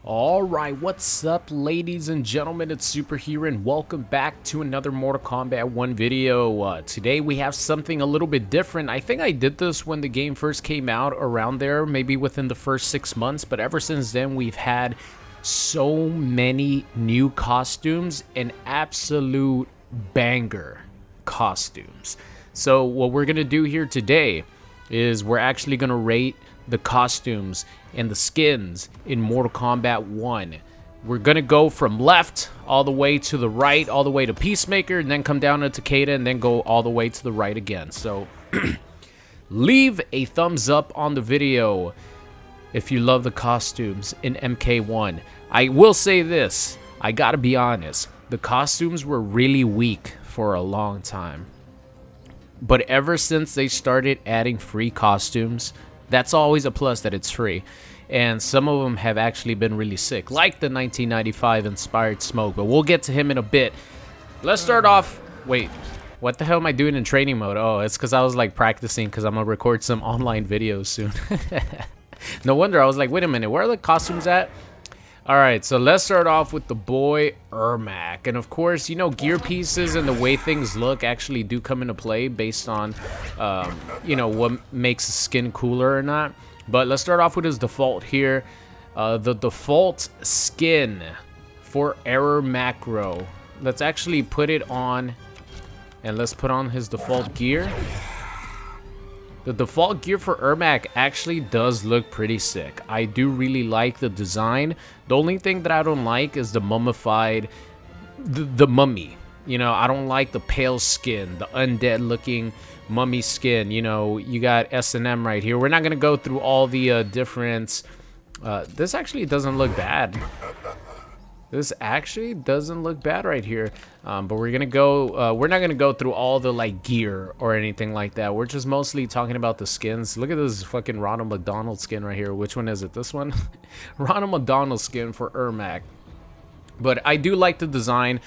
Alright, what's up ladies and gentlemen, it's Super here and welcome back to another Mortal Kombat 1 video. Today we have something a little bit different. I think I did this when the game first came out, around there, maybe within the first 6 months, but ever since then we've had so many new costumes and absolute banger costumes. So what we're gonna do here today is we're actually gonna rate the costumes and the skins in Mortal Kombat 1. We're gonna go from left all the way to the right, all the way to Peacemaker, and then come down to Takeda, and then go all the way to the right again. So leave a thumbs up on the video if you love the costumes in MK1. I will say this, I gotta be honest, the costumes were really weak for a long time. But ever since they started adding free costumes, that's always a plus that it's free. And some of them have actually been really sick, like the 1995 inspired Smoke, but we'll get to him in a bit. Let's start off. Wait, what the hell am I doing in training mode? Oh, it's because I was like practicing because I'm gonna record some online videos soon. No wonder I was like, wait a minute, where are the costumes at? Alright, so let's start off with the boy Ermac. And of course, you know, gear pieces and the way things look actually do come into play based on, you know, what makes the skin cooler or not. But let's start off with his default here. The default skin for Error Macro. Let's actually put it on, and let's put on his default gear. The default gear for Ermac actually does look pretty sick. I do really like the design. The only thing that I don't like is the mummified, the mummy. You know, I don't like the pale skin, the undead looking mummy skin. You know, you got S&M right here. We're not going to go through all the different... this actually doesn't look bad. This actually doesn't look bad right here, but we're gonna go. We're not gonna go through all the like gear or anything like that. We're just mostly talking about the skins. Look at this fucking Ronald McDonald skin right here. Which one is it? This one, Ronald McDonald skin for Ermac. But I do like the design.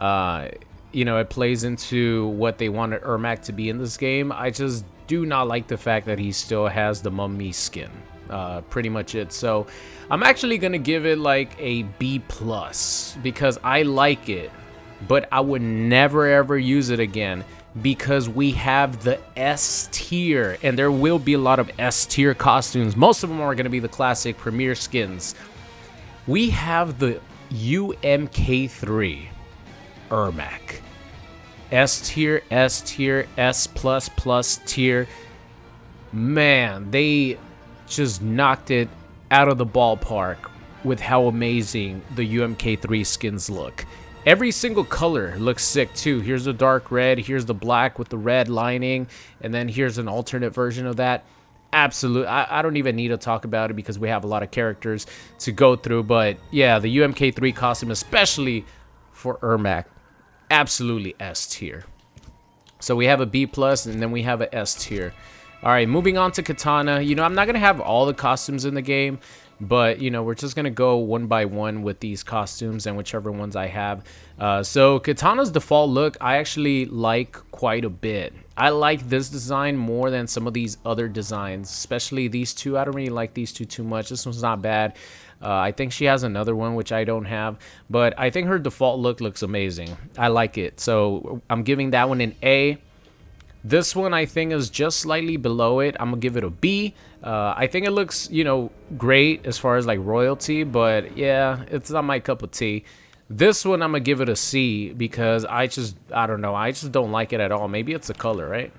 You know, it plays into what they wanted Ermac to be in this game. I just do not like the fact that he still has the mummy skin. Pretty much it. So I'm actually gonna give it like a B+ because I like it, but I would never ever use it again because we have the S tier, and there will be a lot of S tier costumes. Most of them are gonna be the classic premier skins. We have the UMK3 Ermac, S tier, S tier, S++ tier. Man, they just knocked it out of the ballpark with how amazing the UMK3 skins look. Every single color looks sick too. Here's the dark red, here's the black with the red lining, and then here's an alternate version of that. Absolute, I don't even need to talk about it because we have a lot of characters to go through. But yeah, the UMK3 costume, especially for Ermac, absolutely S tier. So we have a B+, and then we have a S tier. Alright, moving on to Kitana. You know, I'm not going to have all the costumes in the game, but, you know, we're just going to go one by one with these costumes and whichever ones I have. So Kitana's default look, I actually like quite a bit. I like this design more than some of these other designs, especially these two. I don't really like these two too much. This one's not bad. I think she has another one, which I don't have, but I think her default look looks amazing. I like it. So I'm giving that one an A. This one I think is just slightly below it. I'm gonna give it a B. I think it looks, you know, great as far as like royalty, but yeah, it's not my cup of tea. This one I'm gonna give it a C because I don't know, I just don't like it at all. Maybe it's the color, right?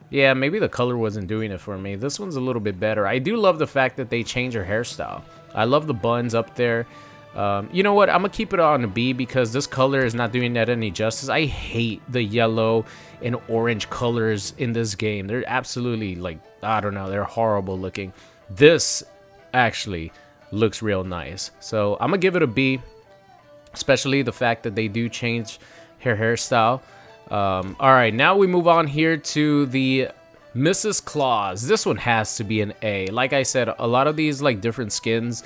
Yeah, maybe the color wasn't doing it for me. This one's a little bit better. I do love the fact that they changed her hairstyle. I love the buns up there. You know what, I'm gonna keep it on a B because this color is not doing that any justice. I hate the yellow and orange colors in this game. They're absolutely, like, I don't know, they're horrible looking. This actually looks real nice, so I'm gonna give it a B, especially the fact that they do change her hairstyle. All right, now we move on here to the Mrs. Claus. This one has to be an A. Like I said, a lot of these like different skins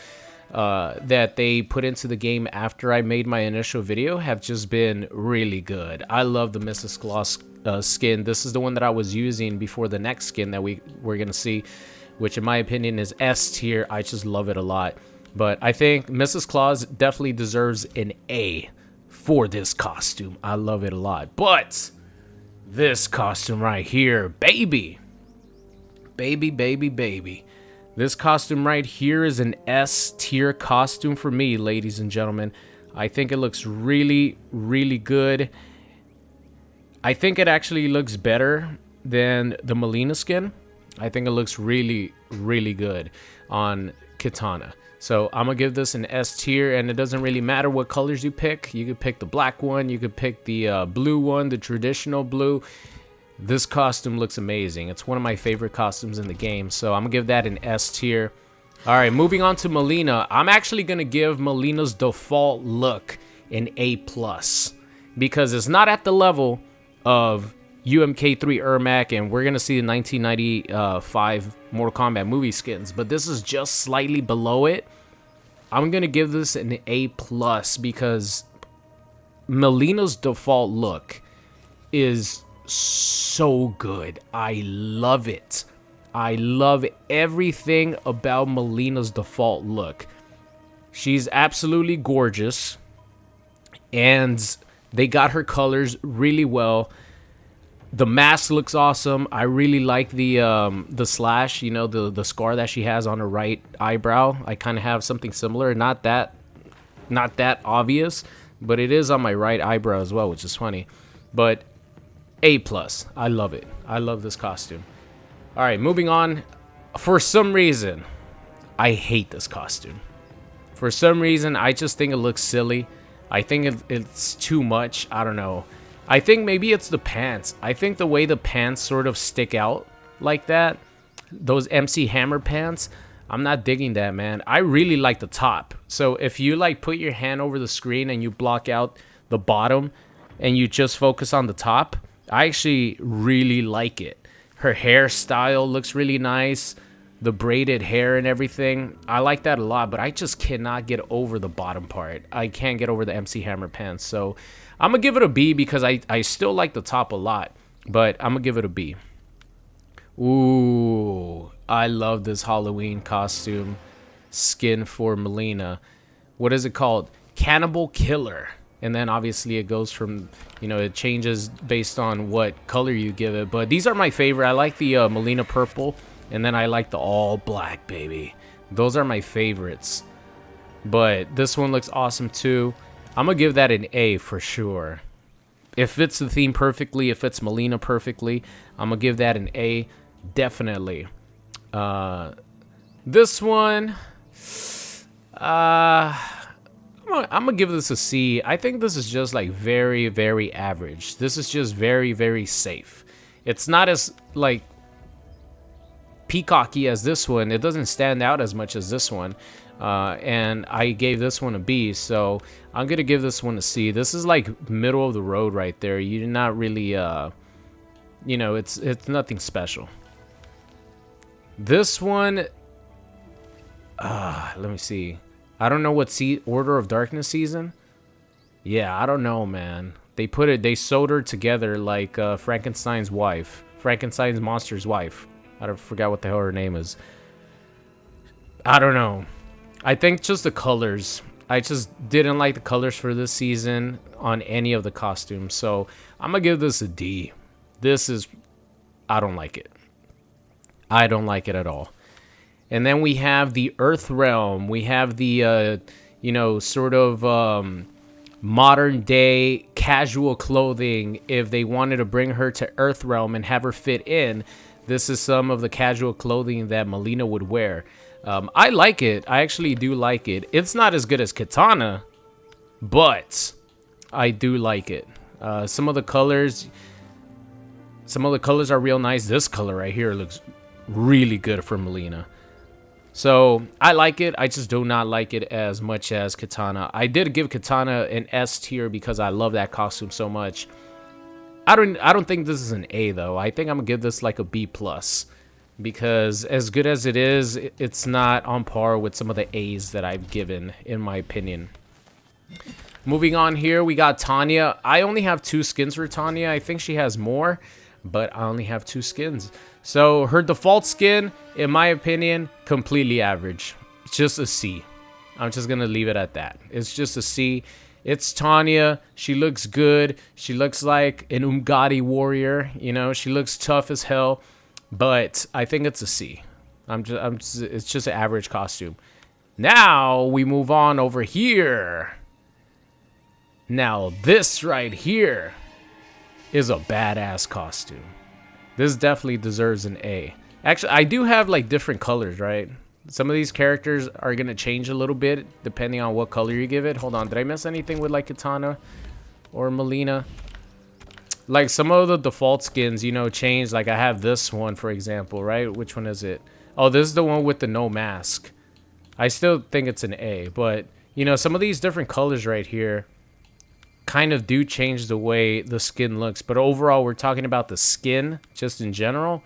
that they put into the game after I made my initial video have just been really good. I love the Mrs. Claus skin. This is the one that I was using before the next skin that we're gonna see, which in my opinion is S tier. I just love it a lot. But I think Mrs. Claus definitely deserves an A for this costume. I love it a lot. But this costume right here, baby. Baby, baby, baby. This costume right here is an S tier costume for me, ladies and gentlemen. I think it looks really, really good. I think it actually looks better than the Mileena skin. I think it looks really, really good on Kitana. So I'm gonna give this an S tier, and it doesn't really matter what colors you pick. You could pick the black one, you could pick the blue one, the traditional blue. This costume looks amazing. It's one of my favorite costumes in the game, so I'm gonna give that an S tier. All right, moving on to Mileena. I'm actually gonna give Mileena's default look an A+, because it's not at the level of UMK3 Ermac, and we're gonna see the 1995 Mortal Kombat movie skins, but this is just slightly below it. I'm gonna give this an A+, because Mileena's default look is so good. I love it. I love everything about Mileena's default look. She's absolutely gorgeous, and they got her colors really well. The mask looks awesome. I really like the slash, you know, the scar that she has on her right eyebrow. I kind of have something similar, not that obvious, but it is on my right eyebrow as well, which is funny. But A+. I love it. I love this costume. All right, moving on. For some reason, I hate this costume. For some reason, I just think it looks silly. I think it's too much. I don't know. I think maybe it's the pants. I think the way the pants sort of stick out like that, those MC Hammer pants, I'm not digging that, man. I really like the top. So if you like put your hand over the screen and you block out the bottom and you just focus on the top, I actually really like it. Her hairstyle looks really nice. The braided hair and everything. I like that a lot, but I just cannot get over the bottom part. I can't get over the MC Hammer pants. So I'm going to give it a B because I still like the top a lot, but I'm going to give it a B. Ooh, I love this Halloween costume skin for Mileena. What is it called? Cannibal Killer. And then obviously it goes from, you know, it changes based on what color you give it. But these are my favorite. I like the Mileena purple. And then I like the all black, baby. Those are my favorites. But this one looks awesome too. I'm going to give that an A for sure. It fits the theme perfectly. It fits Mileena perfectly. I'm going to give that an A. Definitely. This one... I'm gonna give this a C. I think this is just like very, very average. This is just very, very safe. It's not as like peacocky as this one. It doesn't stand out as much as this one. And I gave this one a B, so I'm gonna give this one a C. This is like middle of the road right there. You're not really, you know, it's nothing special. This one, let me see. I don't know what Order of Darkness season. Yeah, I don't know, man. They sewed her together like Frankenstein's wife. Frankenstein's monster's wife. I forgot what the hell her name is. I don't know. I think just the colors. I just didn't like the colors for this season on any of the costumes. So I'm going to give this a D. I don't like it. I don't like it at all. And then we have the Earth Realm. We have the, you know, sort of modern day casual clothing. If they wanted to bring her to Earth Realm and have her fit in, this is some of the casual clothing that Mileena would wear. I like it. I actually do like it. It's not as good as Kitana, but I do like it. Some of the colors are real nice. This color right here looks really good for Mileena. So I like it. I just do not like it as much as Kitana. I did give Kitana an S tier because I love that costume so much. I don't think this is an A though. I think I'm gonna give this like a B+, because as good as it is, it's not on par with some of the A's that I've given, in my opinion. Moving on here, we got Tanya. I only have 2 skins for Tanya. I think she has more, but I only have 2 skins. So her default skin, in my opinion, completely average. Just a C. I'm just gonna leave it at that. It's just a C. It's Tanya. She looks good. She looks like an Umgadi warrior. You know, she looks tough as hell. But I think it's a C. It's just an average costume. Now we move on over here. Now this right here is a badass costume. This definitely deserves an A. Actually, I do have like different colors, right? Some of these characters are going to change a little bit depending on what color you give it. Hold on, did I miss anything with like Kitana or Mileena? Like some of the default skins, you know, change. Like I have this one, for example, right? Which one is it? Oh, this is the one with the no mask. I still think it's an A, but you know, some of these different colors right here kind of do change the way the skin looks. But overall, we're talking about the skin just in general.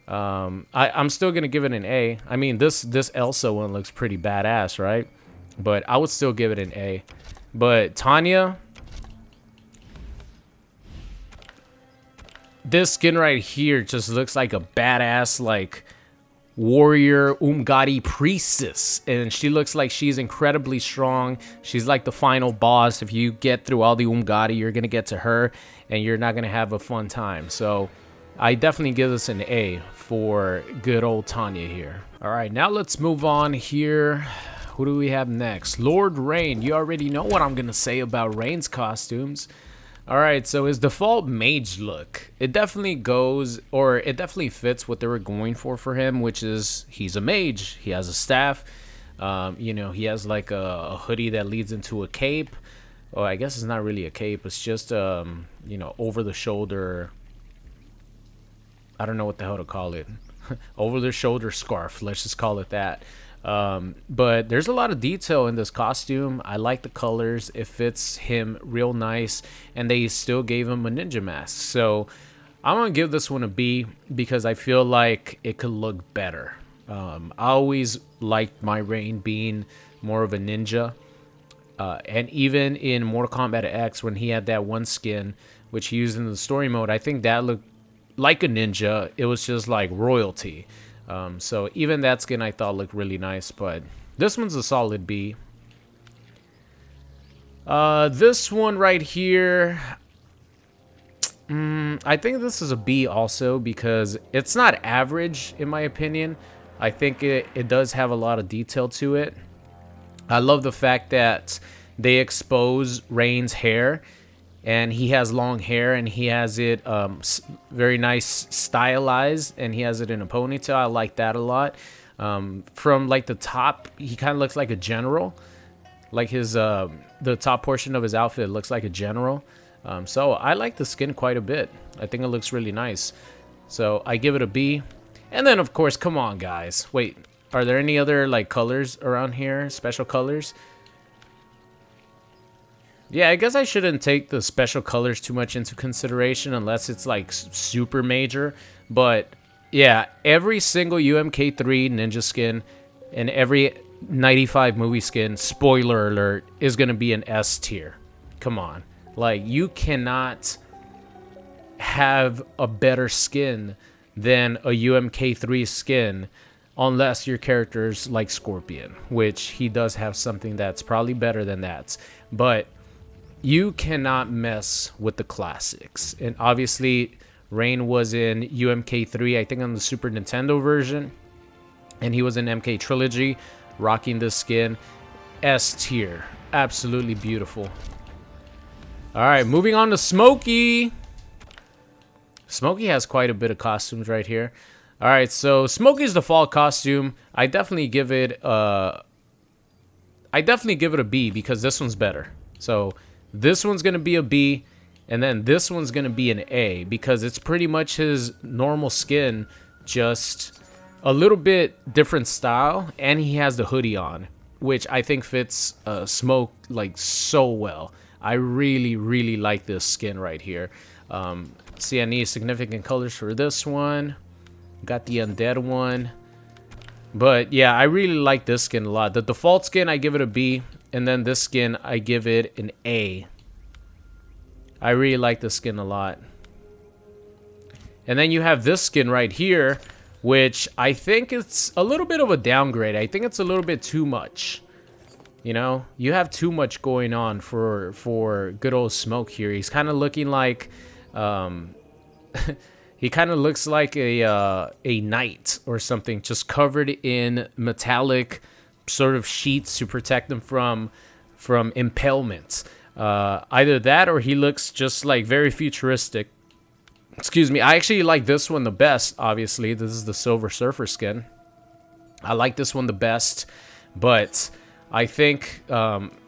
I'm still gonna give it an A. I mean, this Elsa one looks pretty badass, right? But I would still give it an A. But Tanya, this skin right here just looks like a badass, like warrior Umgadi priestess, and she looks like she's incredibly strong. She's like the final boss. If you get through all the Umgadi, you're gonna get to her, and you're not gonna have a fun time. So I definitely give this an A for good old Tanya here. All right, now let's move on here. Who do we have next? Lord Rain. You already know what I'm gonna say about Rain's costumes. All right, so his default mage look, it definitely goes, or it definitely fits what they were going for him, which is he's a mage. He has a staff. You know, he has like a hoodie that leads into a cape. Oh, I guess it's not really a cape. It's just, you know, over the shoulder. I don't know what the hell to call it. Over the shoulder scarf. Let's just call it that. But there's a lot of detail in this costume. I like the colors. It fits him real nice, and they still gave him a ninja mask. So I'm gonna give this one a B because I feel like it could look better. I always liked my Rain being more of a ninja, and even in Mortal Kombat X when he had that one skin which he used in the story mode, I think that looked like a ninja. It was just like royalty. So even that skin I thought looked really nice, but this one's a solid B. This one right here, I think this is a B also because it's not average in my opinion. I think it does have a lot of detail to it. I love the fact that they expose Rain's hair, and he has long hair, and he has it very nice stylized, and he has it in a ponytail. I like that a lot. From like the top, he kind of looks like a general. Like his the top portion of his outfit looks like a general. So I like the skin quite a bit. I think it looks really nice. So I give it a B. And then of course, come on guys. Wait, are there any other like colors around here? Special colors? Yeah, I guess I shouldn't take the special colors too much into consideration unless it's like super major. But yeah, every single UMK3 ninja skin and every 95 movie skin, spoiler alert, is going to be an S tier. Come on. Like, you cannot have a better skin than a UMK3 skin unless your character's like Scorpion, which he does have something that's probably better than that. But you cannot mess with the classics. And obviously, Rain was in UMK3, I think on the Super Nintendo version. And he was in MK Trilogy, rocking this skin. S tier. Absolutely beautiful. Alright, moving on to Smokey. Smokey has quite a bit of costumes right here. Alright, so Smokey's default costume, I definitely give it a B because this one's better. So this one's going to be a B, and then this one's going to be an A because it's pretty much his normal skin, just a little bit different style, and he has the hoodie on, which I think fits Smoke like so well. I really, really like this skin right here. See, I need significant colors for this one. Got the undead one. But yeah, I really like this skin a lot. The default skin, I give it a B. And then this skin, I give it an A. I really like this skin a lot. And then you have this skin right here, which I think it's a little bit of a downgrade. I think it's a little bit too much. You know, you have too much going on for good old Smoke here. He's kind of looking like, he kind of looks like a knight or something, just covered in metallic sort of sheets to protect them from impalements. Either that or he looks just like very futuristic. Excuse me. I actually like this one the best. Obviously, this is the Silver Surfer skin. I like this one the best, but I think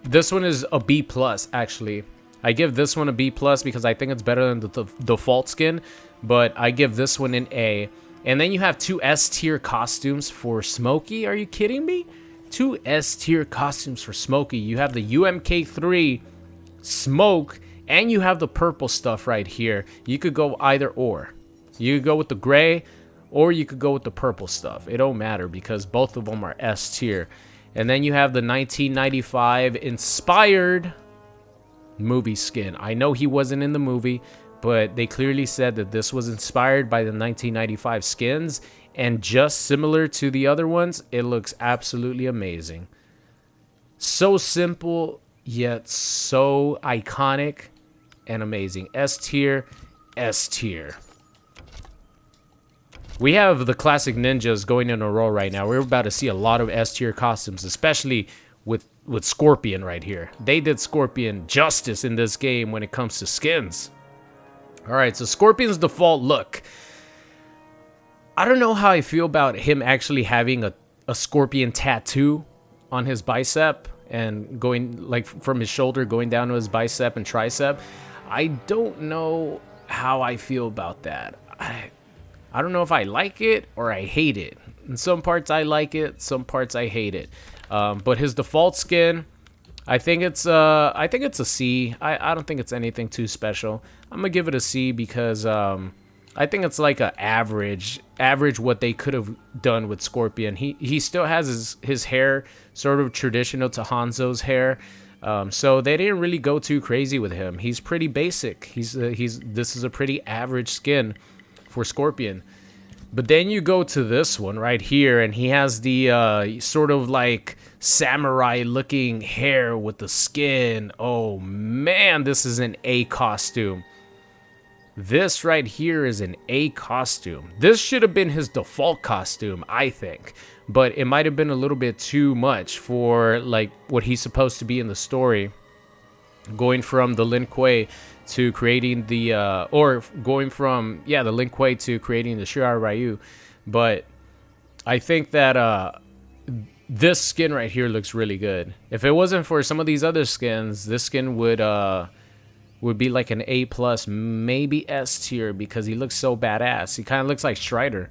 this one is a B plus. Actually, I give this one a B plus because I think it's better than the default skin. But I give this one an A. And then you have 2 S tier costumes for Smokey. Are you kidding me? 2 S tier costumes for Smokey. You have the UMK3 Smoke, and you have the purple stuff right here. You could go either or. You could go with the gray, or you could go with the purple stuff. It don't matter because both of them are S tier. And then you have the 1995 inspired movie skin. I know he wasn't in the movie, but they clearly said that this was inspired by the 1995 skins, and just similar to the other ones, it looks absolutely amazing. So simple, yet so iconic and amazing. S tier, S tier. We have the classic ninjas going in a row right now. We're about to see a lot of S tier costumes, especially with Scorpion right here. They did Scorpion justice in this game when it comes to skins. All right, so Scorpion's default look. I don't know how I feel about him actually having a Scorpion tattoo on his bicep and going like from his shoulder going down to his bicep and tricep. I don't know how I feel about that. I don't know if I like it or I hate it. In some parts I like it, some parts I hate it. But his default skin, I think it's a C. I don't think it's anything too special. I'm gonna give it a C because I think it's like a average what they could have done with Scorpion. He still has his hair sort of traditional to Hanzo's hair. So they didn't really go too crazy with him. He's pretty basic. This is a pretty average skin for Scorpion. But then you go to this one right here, and he has the sort of like samurai looking hair with the skin. Oh man, this is an A costume. This right here is an A costume. This should have been his default costume, I think. But it might have been a little bit too much for like what he's supposed to be in the story. Going from the Lin Kuei to creating the going from the Lin Kuei to creating the Shirai Ryu. But I think that this skin right here looks really good. If it wasn't for some of these other skins, this skin would be like an A plus, maybe S tier, because he looks so badass. He kind of looks like Strider.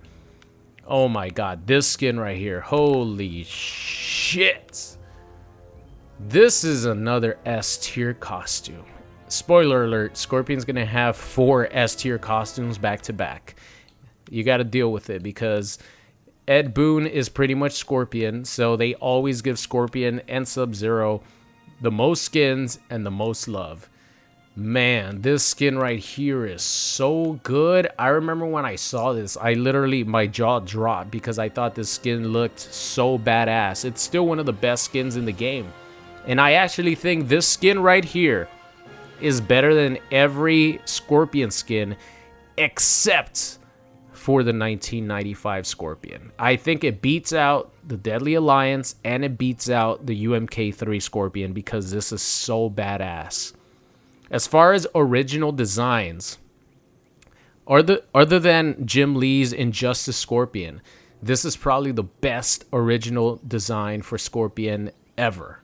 Oh my god, this skin right here, holy shit. This is another S tier costume. Spoiler alert, Scorpion's gonna have 4 S tier costumes back to back. You gotta deal with it because Ed Boon is pretty much Scorpion, so they always give Scorpion and Sub-Zero the most skins and the most love. Man, this skin right here is so good. I remember when I saw this, my jaw dropped because I thought this skin looked so badass. It's still one of the best skins in the game. And I actually think this skin right here is better than every Scorpion skin except for the 1995 Scorpion. I think it beats out the Deadly Alliance and it beats out the UMK3 Scorpion because this is so badass. As far as original designs, other than Jim Lee's Injustice Scorpion, this is probably the best original design for Scorpion ever.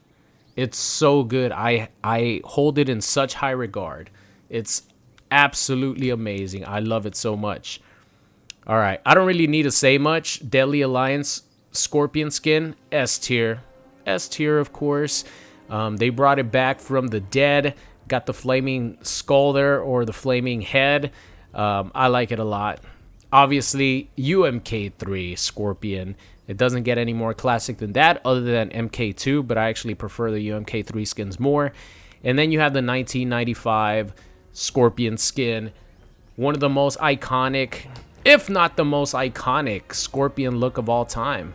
It's so good. I hold it in such high regard. It's absolutely amazing. I love it so much. All right. I don't really need to say much. Deadly Alliance Scorpion skin, S tier. S tier, of course. They brought it back from the dead. Got the flaming skull there, or the flaming head. I like it a lot. Obviously, UMK3 Scorpion. It doesn't get any more classic than that other than MK2, but I actually prefer the UMK3 skins more. And then you have the 1995 Scorpion skin. One of the most iconic, if not the most iconic, Scorpion look of all time.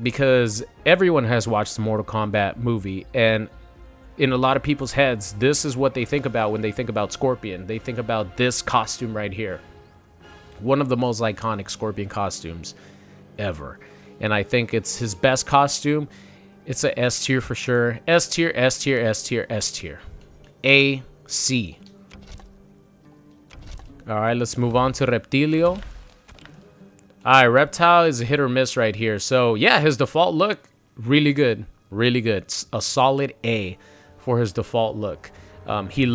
because everyone has watched the Mortal Kombat movie, and in a lot of people's heads, this is what they think about when they think about Scorpion. They think about this costume right here. One of the most iconic Scorpion costumes ever. And I think it's his best costume. It's a S tier for sure. S tier, S tier, S tier, S tier. A, C. Alright, let's move on to Reptilio. Alright, Reptile is a hit or miss right here. So, yeah, his default look, really good. Really good. It's a solid A for his default look. He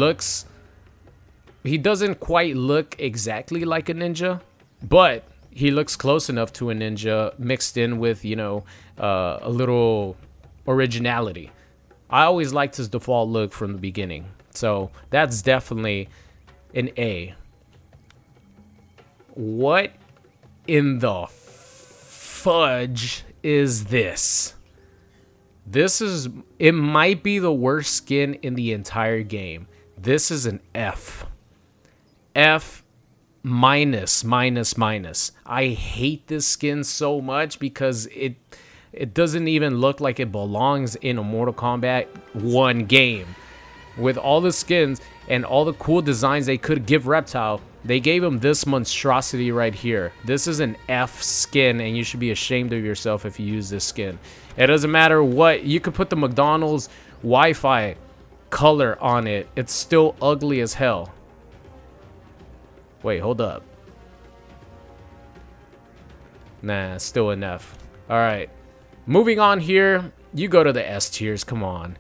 doesn't quite look exactly like a ninja, but he looks close enough to a ninja mixed in with, you know, a little originality. I always liked his default look from the beginning. So that's definitely an A. What in the fudge is this? It might be the worst skin in the entire game. This is an F. F minus, minus, minus. I hate this skin so much because it doesn't even look like it belongs in a Mortal Kombat 1 game. With all the skins and all the cool designs they could give Reptile, they gave him this monstrosity right here. This is an F skin, and you should be ashamed of yourself if you use this skin. It doesn't matter what. You could put the McDonald's Wi-Fi color on it. It's still ugly as hell. Wait, hold up. Nah, still an F. Alright. Moving on here. You go to the S tiers. Come on.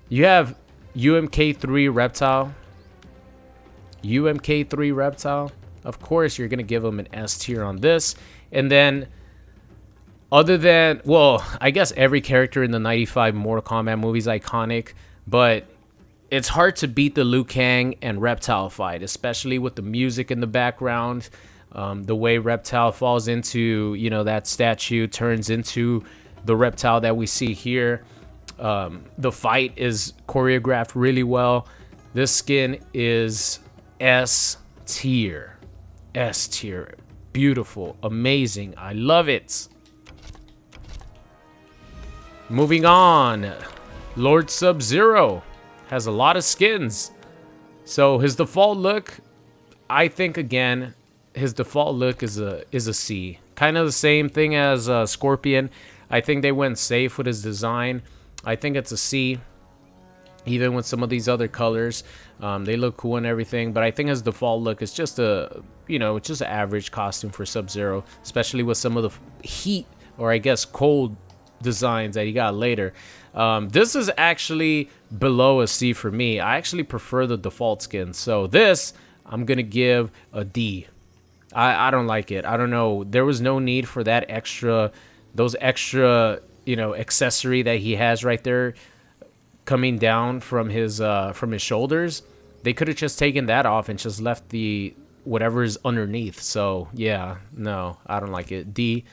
You have UMK3 Reptile. UMK3 Reptile. Of course, you're going to give him an S tier on this. And then, other than, well, I guess every character in the 95 Mortal Kombat movies is iconic. But it's hard to beat the Liu Kang and Reptile fight, especially with the music in the background. The way Reptile falls into, you know, that statue, turns into the Reptile that we see here. The fight is choreographed really well. This skin is S tier. S tier. Beautiful. Amazing. I love it. Moving on. Lord Sub-Zero has a lot of skins. So his default look, I think, again, his default look is a C. Kind of the same thing as Scorpion. I think they went safe with his design. I think it's a C. Even with some of these other colors, they look cool and everything. But I think his default look is just a, you know, just an average costume for Sub-Zero, especially with some of the heat, or I guess cold designs that he got later. This is actually below a C for me. I actually prefer the default skin. So this, I'm going to give a D. I don't like it. I don't know. There was no need for that extra, those extra, you know, accessory that he has right there coming down from his shoulders. They could have just taken that off and just left the whatever is underneath. So yeah, no, I don't like it. D.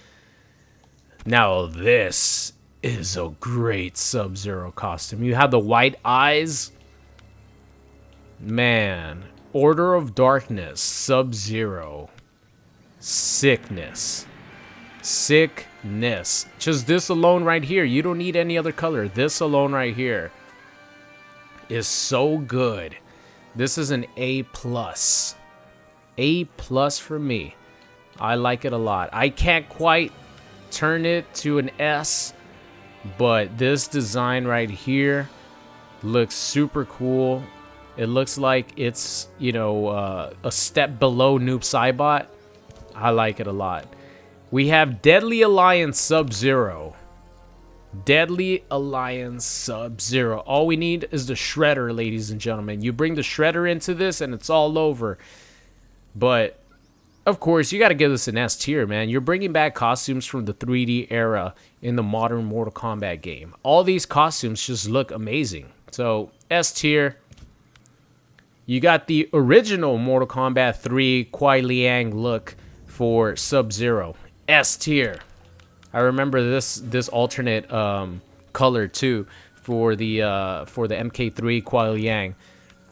Now this is a great Sub-Zero costume. You have the white eyes. Man, Order of Darkness, Sub-Zero. Sickness. Sickness. Just this alone right here. You don't need any other color. This alone right here is so good. This is an A+. A+ for me. I like it a lot. I can't quite turn it to an S, but this design right here looks super cool. It looks like it's, you know, a step below Noob Saibot. I like it a lot. We have Deadly Alliance Sub-Zero. Deadly Alliance Sub-Zero. All we need is the Shredder, ladies and gentlemen. You bring the Shredder into this and it's all over. But, of course, you got to give this an S tier, man. You're bringing back costumes from the 3D era in the modern Mortal Kombat game. All these costumes just look amazing. So, S tier. You got the original Mortal Kombat 3 Kuai Liang look for Sub-Zero. S tier. I remember this alternate color too for the MK3 Kuai Liang.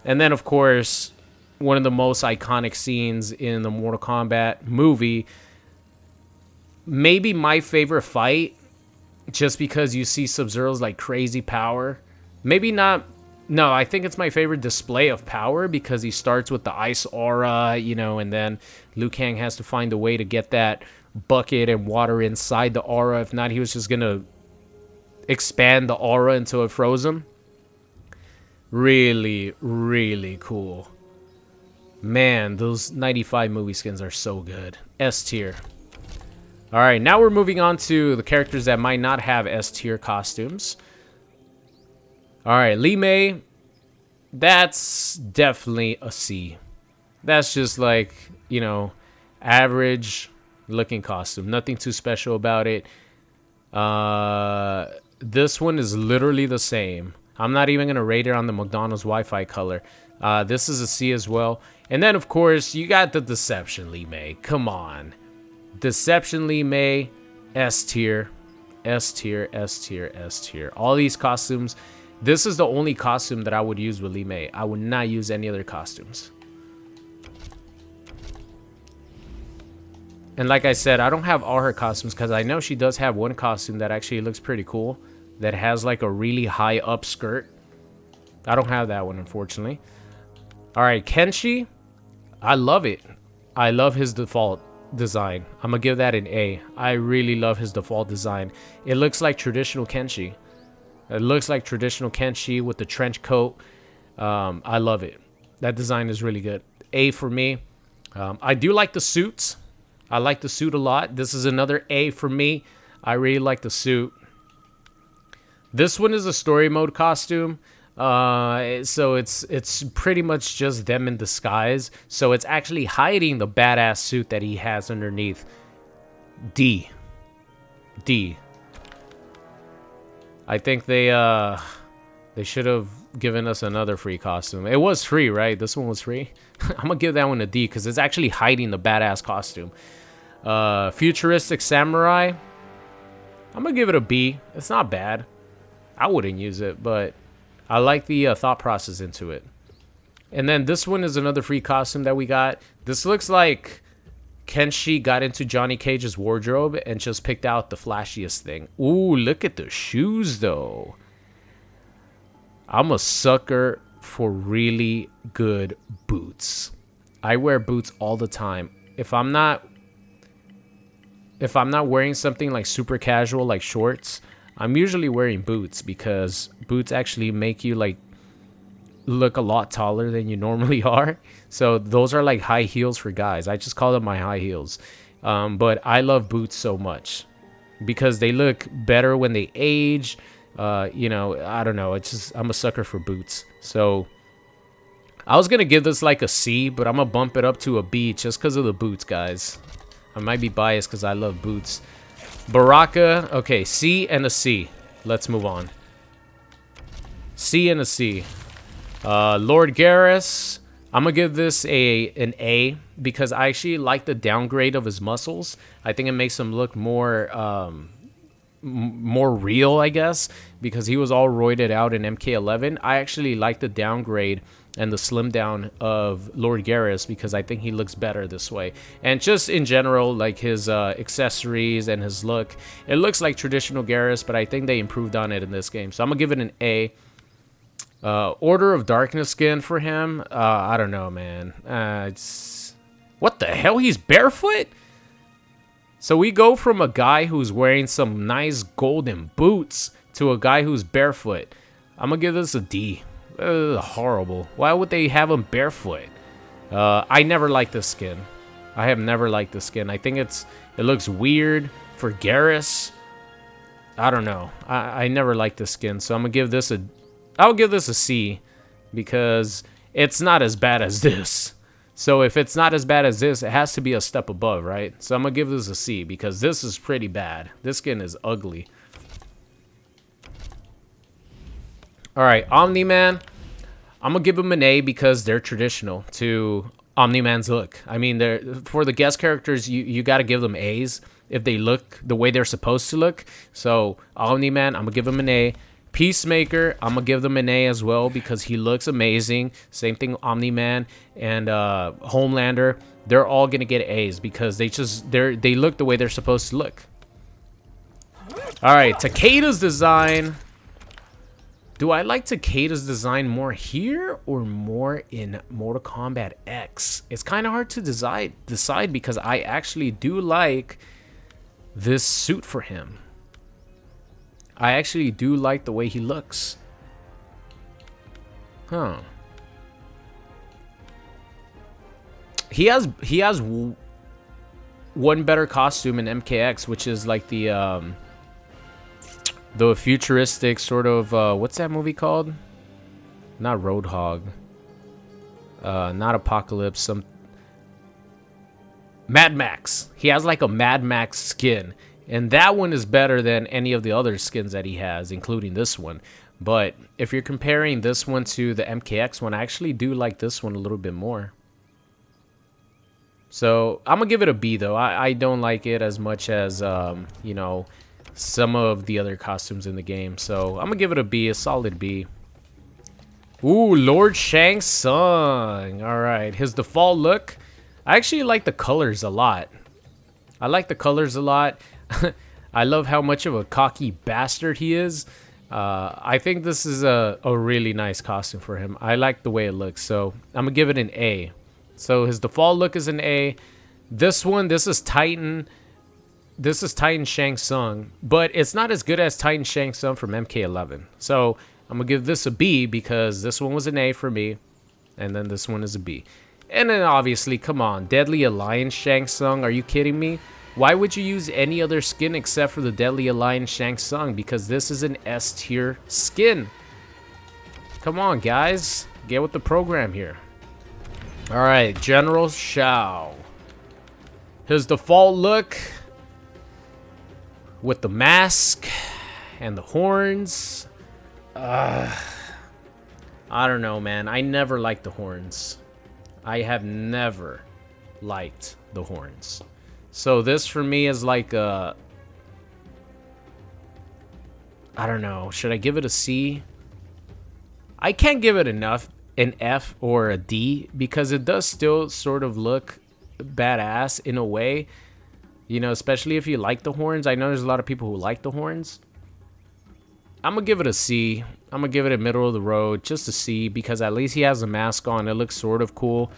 And then, of course, one of the most iconic scenes in the Mortal Kombat movie. Maybe my favorite fight just because you see Sub-Zero's like crazy power. Maybe not. No, I think it's my favorite display of power because he starts with the ice aura, you know, and then Liu Kang has to find a way to get that bucket and water inside the aura. If not, he was just gonna expand the aura until it froze him. Really, really cool. Man, those 95 movie skins are so good. S tier. Alright, now we're moving on to the characters that might not have S tier costumes. Alright, Li Mei. That's definitely a C. That's just like, you know, average looking costume. Nothing too special about it. This one is literally the same. I'm not even going to rate it on the McDonald's Wi-Fi color. This is a C as well. And then, of course, you got the Deception Li Mei. Come on. Deception Li Mei, S tier, S tier, S tier, S tier. All these costumes. This is the only costume that I would use with Li Mei. I would not use any other costumes. And like I said, I don't have all her costumes because I know she does have one costume that actually looks pretty cool. That has like a really high up skirt. I don't have that one, unfortunately. Alright, Kenshi. I love it. I love his default design. I'm gonna give that an A. I really love his default design. It looks like traditional Kenshi. It looks like traditional Kenshi with the trench coat. I love it. That design is really good. A for me. I do like the suits. I like the suit a lot. This is another A for me. I really like the suit. This one is a story mode costume. So it's pretty much just them in disguise. So it's actually hiding the badass suit that he has underneath. D. I think they should have given us another free costume. It was free, right? This one was free. I'm gonna give that one a D because it's actually hiding the badass costume. Futuristic samurai. I'm gonna give it a B. It's not bad. I wouldn't use it, but I like the thought process into it. And then this one is another free costume that we got. This looks like Kenshi got into Johnny Cage's wardrobe and just picked out the flashiest thing. Ooh, look at the shoes, though. I'm a sucker for really good boots. I wear boots all the time. If I'm not wearing something like super casual, like shorts, I'm usually wearing boots because boots actually make you like look a lot taller than you normally are. So those are like high heels for guys. I just call them my high heels. But I love boots so much because they look better when they age. You know, I don't know. It's just, I'm a sucker for boots. So I was going to give this like a C, but I'm going to bump it up to a B just because of the boots, guys. I might be biased because I love boots. Baraka, okay, C and a C. Let's move on. C and a C. Lord Geras, I'm gonna give this an A because I actually like the downgrade of his muscles. I think it makes him look more more real, I guess, because he was all roided out in MK11. I actually like the downgrade and the slim down of Lord Geras because I think he looks better this way. And just in general, like his accessories and his look, it looks like traditional Geras, but I think they improved on it in this game. So I'm gonna give it an A. Order of Darkness skin for him. I don't know, man. What the hell? He's barefoot? So we go from a guy who's wearing some nice golden boots to a guy who's barefoot. I'm gonna give this a D. Horrible. Why would they have him barefoot? I never liked this skin. I have never liked this skin. I think it looks weird for Geras. I don't know. I never liked this skin, so I'm gonna give this I'll give this a C because it's not as bad as this. So if it's not as bad as this, it has to be a step above, right? So I'm gonna give this a C because this is pretty bad. This skin is ugly. All right, Omni-Man. I'm gonna give him an A because they're traditional to Omni-Man's look. I mean, for the guest characters, you got to give them A's if they look the way they're supposed to look. So Omni-Man, I'm gonna give him an A. Peacemaker, I'm gonna give them an A as well because he looks amazing. Same thing, Omni-Man and Homelander. They're all gonna get A's because they look the way they're supposed to look. All right, Takeda's design. Do I like Takeda's design more here or more in Mortal Kombat X? It's kind of hard to decide because I actually do like this suit for him. I actually do like the way he looks. Huh. He has one better costume in MKX, which is like the futuristic sort of what's that movie called? Not Roadhog. Not Apocalypse. Some Mad Max. He has like a Mad Max skin, and that one is better than any of the other skins that he has, including this one. But if you're comparing this one to the MKX one, I actually do like this one a little bit more. So I'm gonna give it a B though. I don't like it as much as you know, some of the other costumes in the game. So I'm gonna give it a B, a solid B. Ooh, Lord Shang Tsung. All right, his default look. I actually like the colors a lot. I like the colors a lot. I love how much of a cocky bastard he is. I think this is a really nice costume for him. I like the way it looks, so I'm gonna give it an A. So his default look is an A. This one, this is Titan Shang Tsung, but it's not as good as Titan Shang Tsung from MK11. So I'm gonna give this a B because this one was an A for me, and then this one is a B. And then obviously, come on, Deadly Alliance Shang Tsung, are you kidding me? Why would you use any other skin except for the Deadly Alliance Shang Tsung? Because this is an S tier skin. Come on, guys, get with the program here. All right, General Shao. His default look with the mask and the horns. I don't know, man. I never liked the horns. I have never liked the horns. So this for me is like a... I don't know. Should I give it a C? I can't give it enough. An F or a D because it does still sort of look badass in a way, you know, especially if you like the horns. I know there's a lot of people who like the horns. I'm gonna give it a C. I'm gonna give it a middle of the road, just a C, because at least he has a mask on. It looks sort of cool.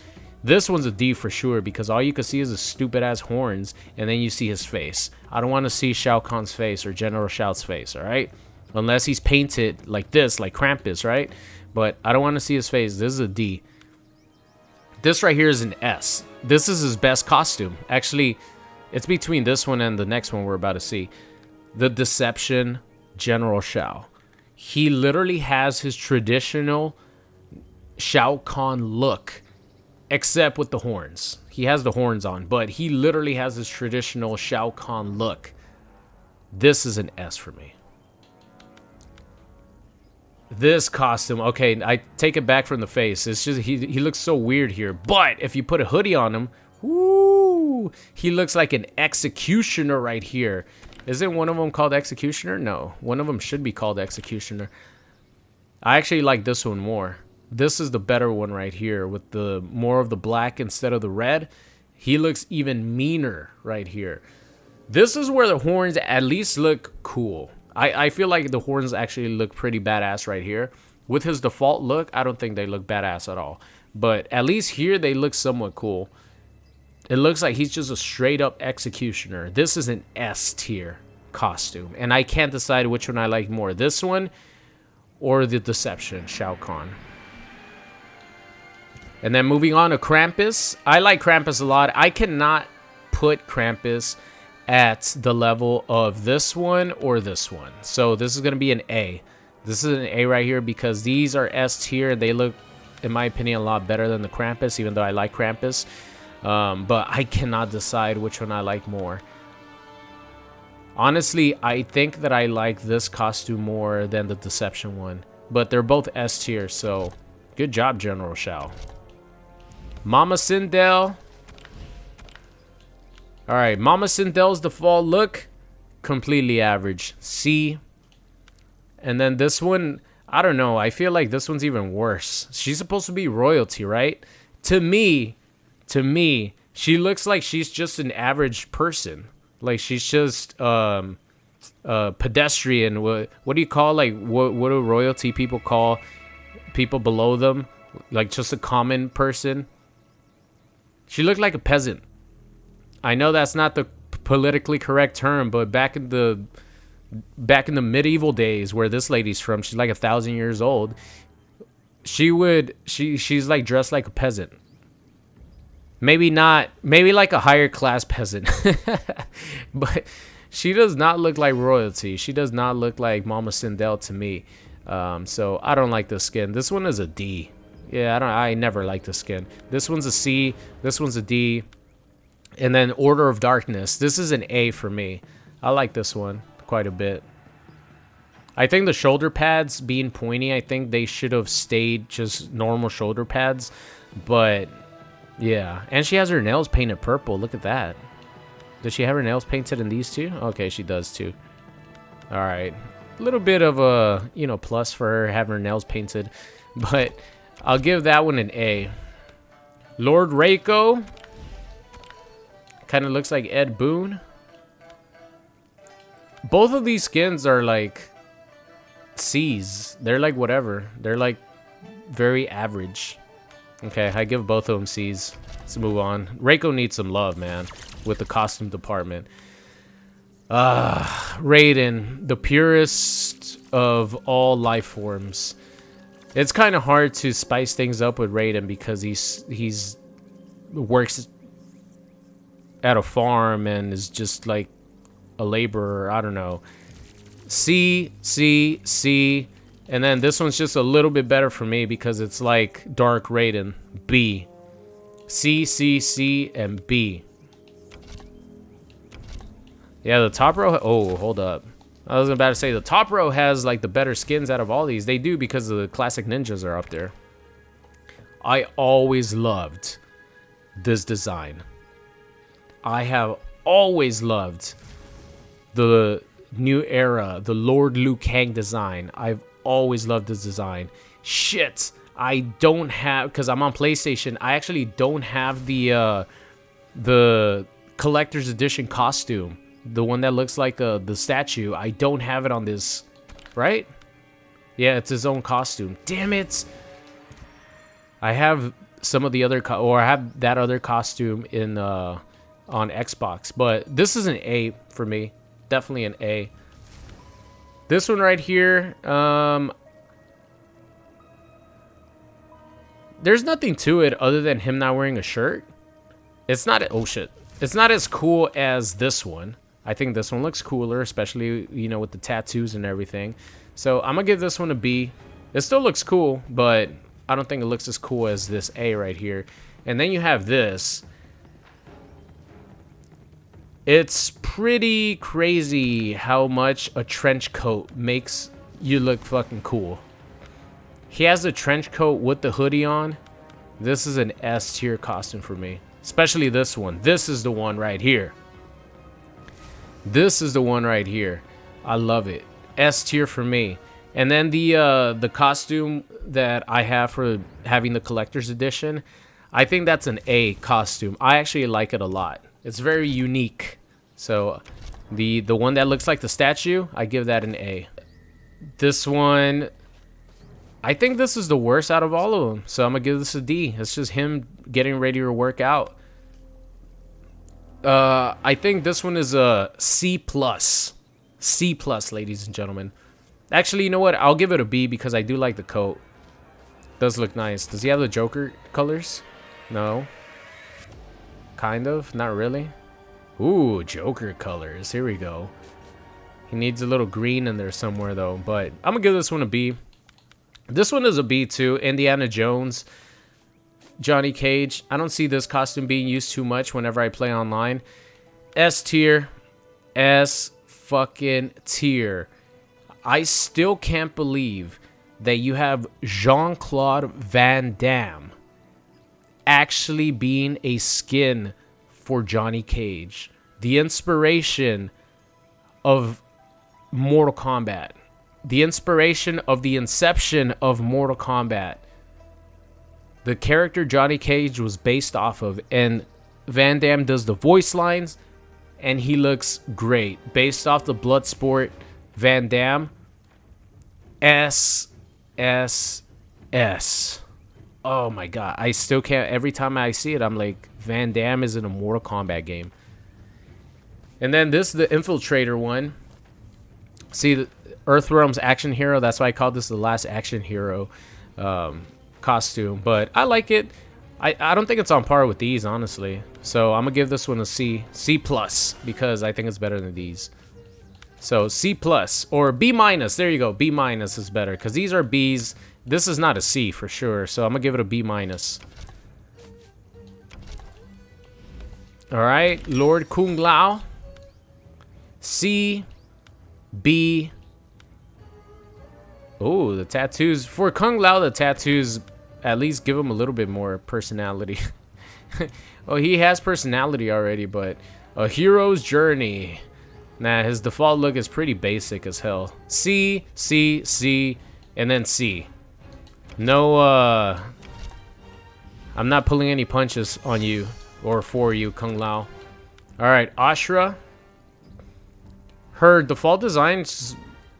This one's a D for sure because all you can see is the stupid ass horns and then you see his face. I don't want to see Shao Kahn's face or General Shao's face, all right? Unless he's painted like this, like Krampus, right? But I don't want to see his face. This is a D. This right here is an S. This is his best costume. Actually, it's between this one and the next one we're about to see. The Deception General Shao. He literally has his traditional Shao Kahn look, except with the horns. He has the horns on, but he literally has his traditional Shao Kahn look. This is an S for me. This costume, okay, I take it back from the face. It's just he looks so weird here. But if you put a hoodie on him, woo, he looks like an executioner right here. Isn't one of them called Executioner? No, one of them should be called Executioner. I actually like this one more. This is the better one right here with the more of the black instead of the red. He looks even meaner right here. This is where the horns at least look cool. I feel like the horns actually look pretty badass right here. With his default look, I don't think they look badass at all. But at least here, they look somewhat cool. It looks like he's just a straight-up executioner. This is an S-tier costume. And I can't decide which one I like more. This one or the Deception, Shao Kahn. And then moving on to Krampus. I like Krampus a lot. I cannot put Krampus at the level of this one or this one. So this is going to be an A. This is an A right here because these are S tier. They look, in my opinion, a lot better than the Krampus, even though I like Krampus. But I cannot decide which one I like more. Honestly, I think that I like this costume more than the Deception one. But they're both S tier, so good job, General Shao. Mama Sindel. All right, Mama Sindel's default look, completely average. C. And then this one, I don't know. I feel like this one's even worse. She's supposed to be royalty, right? To me, she looks like she's just an average person. Like she's just, pedestrian. What do you call, like, what do royalty people call people below them? Like just a common person. She looked like a peasant. I know that's not the politically correct term, but back in the medieval days where this lady's from, she's like 1,000 years old. She's like dressed like a peasant. Maybe like a higher class peasant. But she does not look like royalty. She does not look like Mama Sindel to me. So I don't like this skin. This one is a D. Yeah, I never liked the skin. This one's a C. This one's a D. And then Order of Darkness. This is an A for me. I like this one quite a bit. I think the shoulder pads being pointy, I think they should have stayed just normal shoulder pads. But yeah. And she has her nails painted purple. Look at that. Does she have her nails painted in these two? Okay, she does too. All right. A little bit of a, plus for her having her nails painted. But I'll give that one an A. Lord Reiko. Kind of looks like Ed Boon. Both of these skins are like C's. They're like whatever. They're like very average. Okay, I give both of them C's. Let's move on. Reiko needs some love, man, with the costume department. Raiden, the purest of all life forms. It's kind of hard to spice things up with Raiden because he's works at a farm and is just like a laborer. I don't know. C, C, C. And then this one's just a little bit better for me because it's like Dark Raiden. B. C, C, C, and B. Yeah, the top row... Oh, hold up. I was about to say, the top row has like the better skins out of all these. They do because the classic ninjas are up there. I always loved this design. I have always loved the new era, the Lord Liu Kang design. I've always loved this design. Shit, I don't have, because I'm on PlayStation, I actually don't have the collector's edition costume. The one that looks like the statue. I don't have it on this, right? Yeah, it's his own costume. Damn it! I have some of the other, or I have that other costume in on Xbox. But this is an A for me. Definitely an A. This one right here, there's nothing to it other than him not wearing a shirt. It's not, oh shit. It's not as cool as this one. I think this one looks cooler, especially, with the tattoos and everything. So I'm gonna give this one a B. It still looks cool, but I don't think it looks as cool as this A right here. And then you have this. It's pretty crazy how much a trench coat makes you look fucking cool. He has a trench coat with the hoodie on. This is an S tier costume for me. Especially this one. This is the one right here. This is the one right here. I love it. S tier for me. And then the costume that I have for having the collector's edition, I think that's an A costume. I actually like it a lot. It's very unique. So the one that looks like the statue, I give that an A. This one, I think this is the worst out of all of them. So I'm going to give this a D. It's just him getting ready to work out. I think this one is a C+. C+, ladies and gentlemen. Actually, you know what? I'll give it a B because I do like the coat. Does look nice. Does he have the Joker colors? No. Kind of. Not really. Ooh, Joker colors. Here we go. He needs a little green in there somewhere, though. But I'm going to give this one a B. This one is a B, too. Indiana Jones. Johnny Cage. I don't see this costume being used too much whenever I play online. S tier. S fucking tier. I still can't believe that you have Jean-Claude Van Damme actually being a skin for Johnny Cage. The inspiration of Mortal Kombat. The inspiration of the inception of Mortal Kombat. The character Johnny Cage was based off of, and Van Damme does the voice lines and he looks great. Based off the Bloodsport Van Damme, S, S, S. Oh my god, I still can't. Every time I see it, I'm like, Van Damme is in a Mortal Kombat game. And then this is the Infiltrator one. See, the Earthrealm's action hero. That's why I called this the last action hero costume. But I like it. I don't think it's on par with these, honestly. So I'm gonna give this one a C, C plus, because I think it's better than these. So C plus or B minus. There you go. B minus is better because these are B's. This is not a C for sure. So I'm gonna give it a B minus. All right, Lord Kung Lao. C, B. Oh, the tattoos for Kung Lao. The tattoos at least give him a little bit more personality. Well, he has personality already, but a hero's journey. Nah, his default look is pretty basic as hell. C, C, C, and then C. No, I'm not pulling any punches on you or for you, Kung Lao. All right, Ashrah. Her default design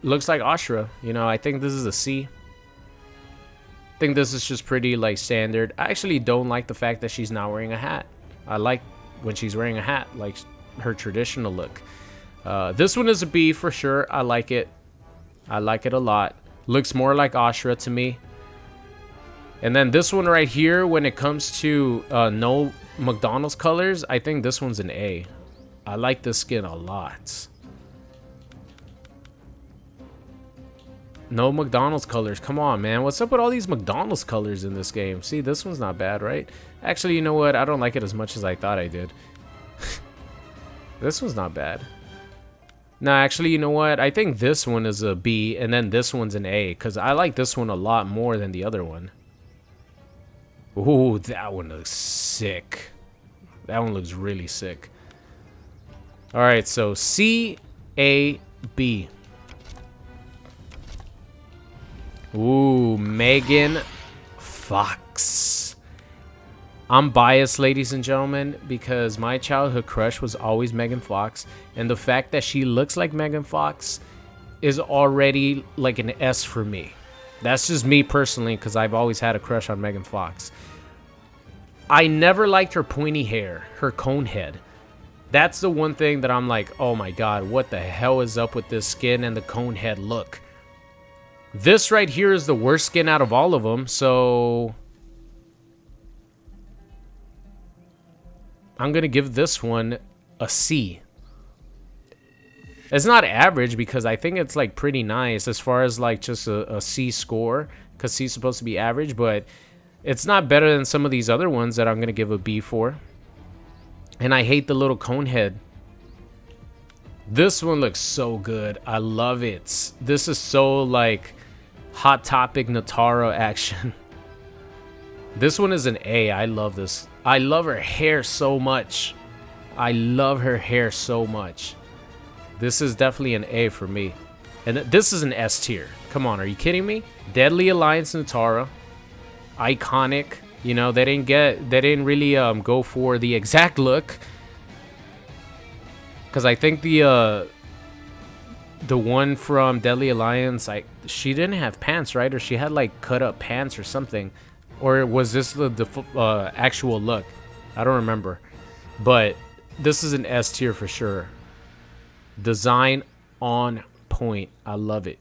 looks like Ashrah. You know, I think this is a C. I think this is just pretty like standard. I actually don't like the fact that she's not wearing a hat. I like when she's wearing a hat, like her traditional look. This one is a B for sure. I like it. I like it a lot. Looks more like Ashrah to me. And then this one right here, when it comes to no McDonald's colors, I think this one's an A. I like this skin a lot. No McDonald's colors. Come on, man. What's up with all these McDonald's colors in this game? See, this one's not bad, right? Actually, you know what? I don't like it as much as I thought I did. This one's not bad. No, actually, you know what? I think this one is a B, and then this one's an A, because I like this one a lot more than the other one. Ooh, that one looks sick. That one looks really sick. All right, so C, A, B. Ooh, Megan Fox. I'm biased, ladies and gentlemen, because my childhood crush was always Megan Fox, and the fact that she looks like Megan Fox is already like an S for me. That's just me personally, because I've always had a crush on Megan Fox. I never liked her pointy hair, her cone head. That's the one thing that I'm like, oh my god, what the hell is up with this skin and the cone head look? This right here is the worst skin out of all of them, so I'm going to give this one a C. It's not average because I think it's like pretty nice as far as like just a C score, because C's supposed to be average, but it's not better than some of these other ones that I'm going to give a B for. And I hate the little cone head. This one looks so good. I love it. This is so like Hot Topic Nitara action. This one is an A. I love this. I love her hair so much. I love her hair so much. This is definitely an A for me. And this is an S tier. Come on, are you kidding me? Deadly Alliance Nitara. Iconic. You know, they didn't really go for the exact look. Because I think the one from Deadly Alliance, she didn't have pants, right? Or she had like cut up pants or something. Or was this the actual look? I don't remember. But this is an S tier for sure. Design on point. I love it.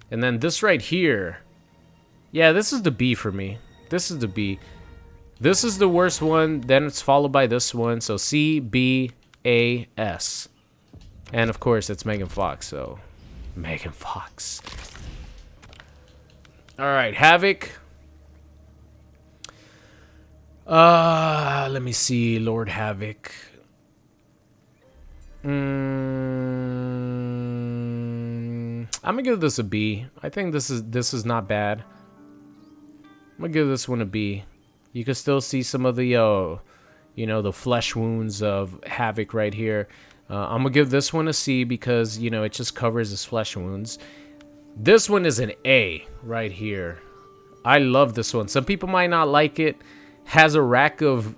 And then this right here. Yeah, this is the B for me. This is the B. This is the worst one. Then it's followed by this one. So C, B, A, S. And of course, it's Megan Fox. So Megan Fox. All right, Havik. Let me see, Lord Havik. I'm gonna give this a B. I think this is not bad. I'm gonna give this one a B. You can still see some of the, you know, the flesh wounds of Havik right here. I'm gonna give this one a C because, you know, it just covers his flesh wounds. This one is an A right here. I love this one. Some people might not like it. Has a rack of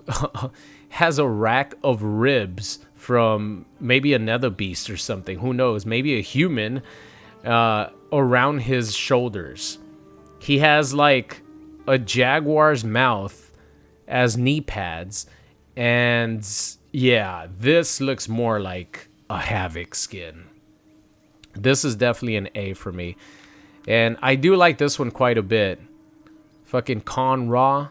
has a rack of ribs from maybe another beast or something. Who knows? Maybe a human around his shoulders. He has like a jaguar's mouth as knee pads. And yeah, this looks more like a Havik skin. This is definitely an A for me. And I do like this one quite a bit. Fucking Con Ra.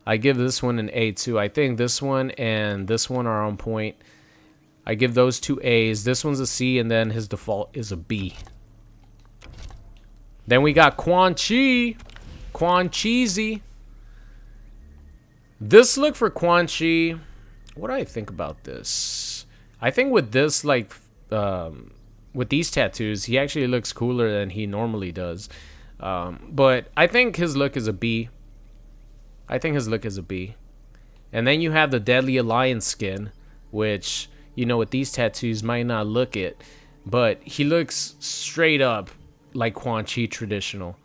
I give this one an A too. I think this one and this one are on point. I give those two A's. This one's a C, and then his default is a B. Then we got Quan Chi. Quan Cheesy. This look for Quan Chi. What do I think about this? I think with this, like, with these tattoos, he actually looks cooler than he normally does. But I think his look is a B. I think his look is a B. And then you have the Deadly Alliance skin, which, you know, with these tattoos might not look it, but he looks straight up like Quan Chi traditional.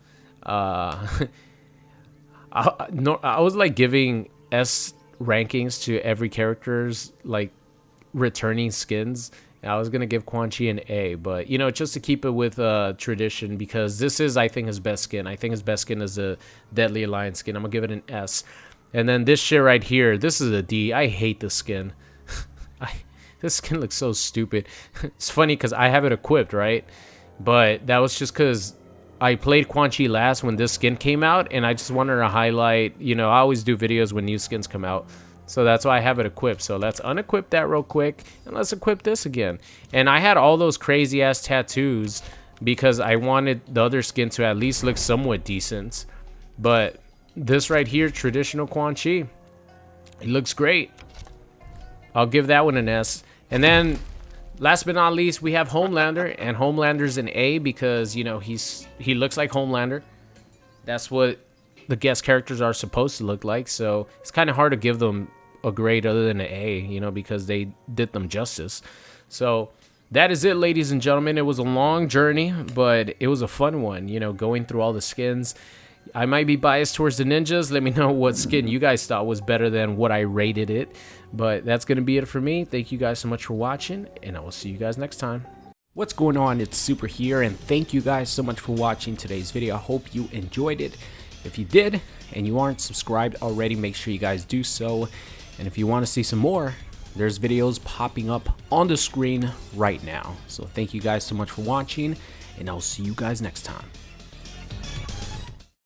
I was like giving S rankings to every character's like returning skins. I was gonna give Quan Chi an A, but you know, just to keep it with tradition, because this is, I think, his best skin. I think his best skin is a Deadly Alliance skin. I'm gonna give it an S. And then this shit right here, this is a D. I hate this skin. This skin looks so stupid. It's funny because I have it equipped, right? But that was just because I played Quan Chi last when this skin came out, and I just wanted to highlight, you know, I always do videos when new skins come out. So that's why I have it equipped. So let's unequip that real quick, and let's equip this again. And I had all those crazy ass tattoos because I wanted the other skin to at least look somewhat decent. But this right here, traditional Quan Chi, it looks great. I'll give that one an S. And then last but not least, we have Homelander, and Homelander's an A because, you know, he looks like Homelander. That's what the guest characters are supposed to look like. So it's kind of hard to give them a grade other than an A, you know, because they did them justice. So that is it, ladies and gentlemen. It was a long journey, but it was a fun one, you know, going through all the skins. I might be biased towards the ninjas. Let me know what skin you guys thought was better than what I rated it. But that's going to be it for me. Thank you guys so much for watching, and I will see you guys next time. What's going on? It's Super here, and thank you guys so much for watching today's video. I hope you enjoyed it. If you did, and you aren't subscribed already, make sure you guys do so. And if you want to see some more, there's videos popping up on the screen right now. So thank you guys so much for watching, and I'll see you guys next time.